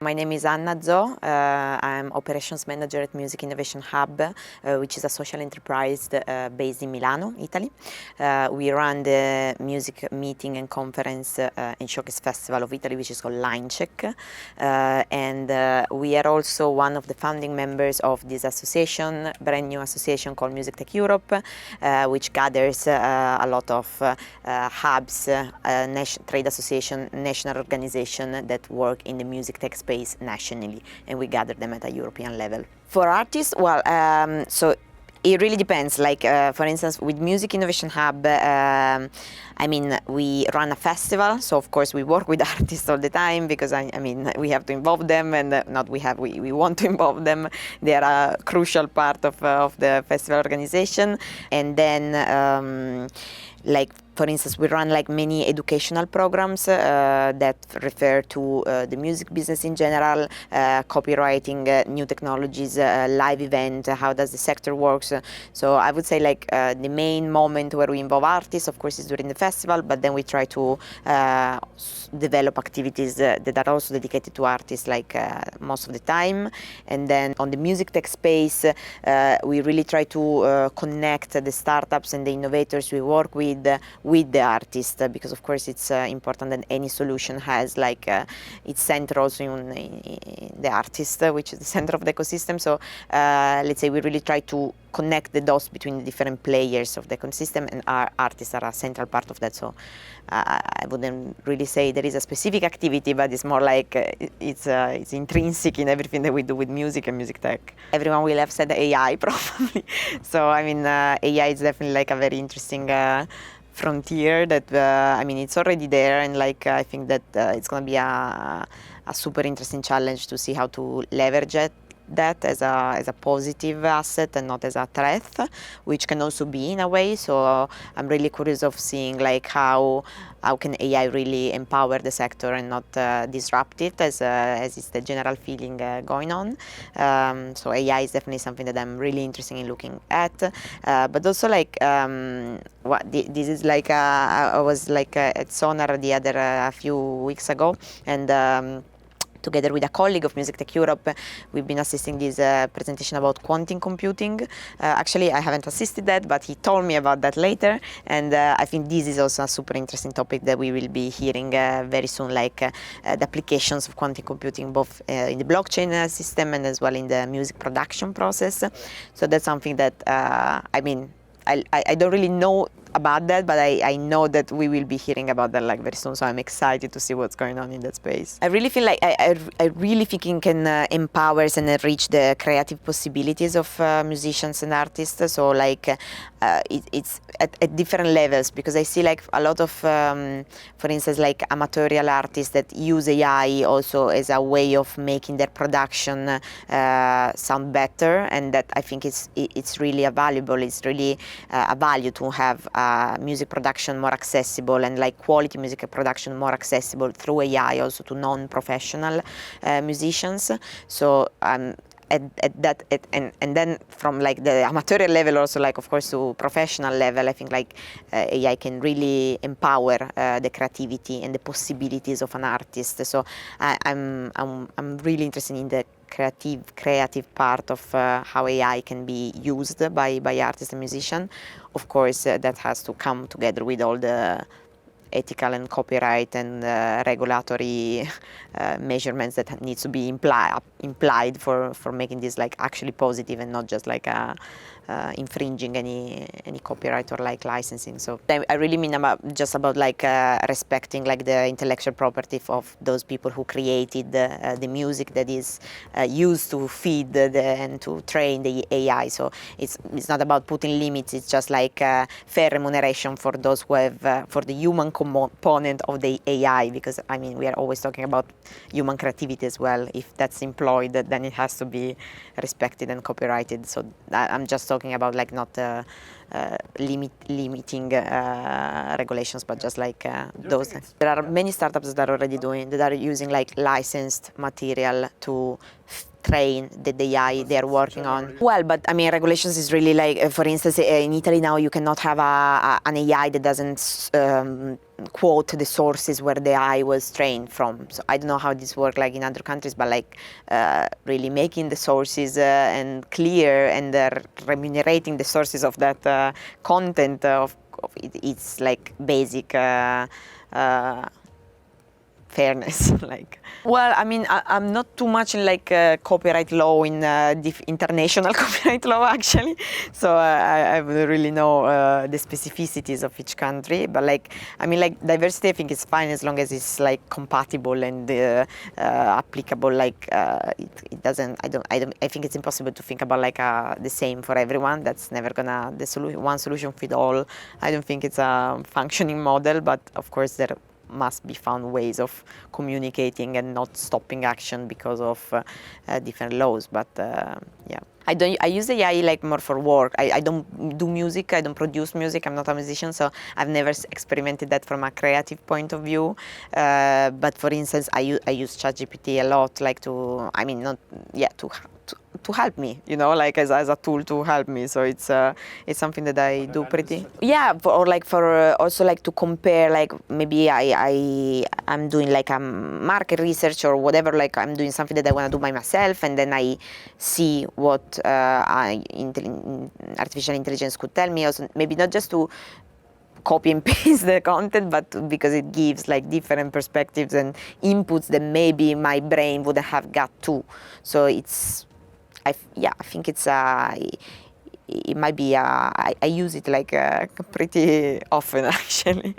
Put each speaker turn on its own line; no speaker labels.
My name is Anna Zo. I'm Operations Manager at Music Innovation Hub, which is a social enterprise based in Milano, Italy. We run the music meeting and conference and showcase festival of Italy, which is called Linecheck. And we are also one of the founding members of this association, brand new association called Music Tech Europe, which gathers a lot of hubs, trade association, national organization that work in the music tech space nationally, and we gather them at a European level. For artists, well, so it really depends. Like, for instance, with Music Innovation Hub, I mean, we run a festival, so of course we work with artists all the time because I mean, we have to involve them, and we want to involve them. They are a crucial part of the festival organization. And then, like, for instance, we run like many educational programs that refer to the music business in general, copywriting, new technologies, live event, how does the sector works. So I would say like the main moment where we involve artists, of course, is during the festival, but then we try to develop activities that are also dedicated to artists, like most of the time. And then on the music tech space, we really try to connect the startups and the innovators we work with the artist, because of course it's important that any solution has like its center also in the artist, which is the center of the ecosystem. So let's say we really try to connect the dots between the different players of the ecosystem, and our artists are a central part of that. So I wouldn't really say there is a specific activity, but it's more like it's intrinsic in everything that we do with music and music tech. Everyone will have said AI probably. So I mean, AI is definitely like a very interesting frontier that I mean, it's already there, and like I think that it's going to be a super interesting challenge to see how to leverage that as a positive asset and not as a threat, which can also be in a way. So I'm really curious of seeing like how can AI really empower the sector and not disrupt it, as is the general feeling going on. So AI is definitely something that I'm really interested in looking at, but also like this is like I was like at Sonar a few weeks ago, and together with a colleague of Music Tech Europe, we've been assisting this presentation about quantum computing. Actually, I haven't assisted that, but he told me about that later. And I think this is also a super interesting topic that we will be hearing very soon, like the applications of quantum computing both in the blockchain system and as well in the music production process. So that's something that, I mean, I don't really know about that, but I know that we will be hearing about that like very soon, so I'm excited to see what's going on in that space. I really feel like I really think it can empower and enrich the creative possibilities of musicians and artists. So like it's at different levels, because I see like a lot of for instance, like amatorial artists that use AI also as a way of making their production sound better, and that I think it's really it's really a value to have music production more accessible, and like quality music production more accessible through AI also to non-professional musicians. So and then from like the amateur level also, like of course to professional level, I think like AI can really empower the creativity and the possibilities of an artist. So I'm really interested in the creative part of how AI can be used by artists and musicians. Of course, that has to come together with all the ethical and copyright and regulatory measurements that needs to be implied for making this like actually positive and not just like infringing any copyright or like licensing. So I really mean about like respecting like the intellectual property of those people who created the music that is used to feed and to train the AI. So it's not about putting limits. It's just like fair remuneration for those who have for the human component of the AI, because I mean we are always talking about human creativity as well. If that's employed, then it has to be respected and copyrighted. So I'm just talking about like not limiting regulations, but just like those. There are many startups that are already that are using like licensed material to train the AI they're working on. Well, but I mean, regulations is really like, for instance, in Italy now you cannot have an AI that doesn't quote the sources where the AI was trained from. So I don't know how this works like in other countries, but like really making the sources and clear and remunerating the sources of that content of it, it's like basic fairness. Like, well, I mean, I'm not too much in like copyright law, in international copyright law actually, so I would really know the specificities of each country. But like, I mean, like diversity, I think is fine as long as it's like compatible and applicable. Like, it doesn't. I think it's impossible to think about like the same for everyone. That's never gonna one solution fit all. I don't think it's a functioning model, but of course there must be found ways of communicating and not stopping action because of different laws. But yeah, I use AI like more for work. I don't do music. I don't produce music. I'm not a musician, so I've never experimented that from a creative point of view. But for instance, I use ChatGPT a lot, like to help me, you know, like as a tool to help me. So it's something that I do pretty. Yeah, or like for also like to compare, like maybe I'm doing like a market research or whatever, like I'm doing something that I want to do by myself, and then I see what artificial intelligence could tell me. Also, maybe not just to copy and paste the content, but because it gives like different perspectives and inputs that maybe my brain wouldn't have got to. So it's, I think it's it might be I use it like pretty often actually.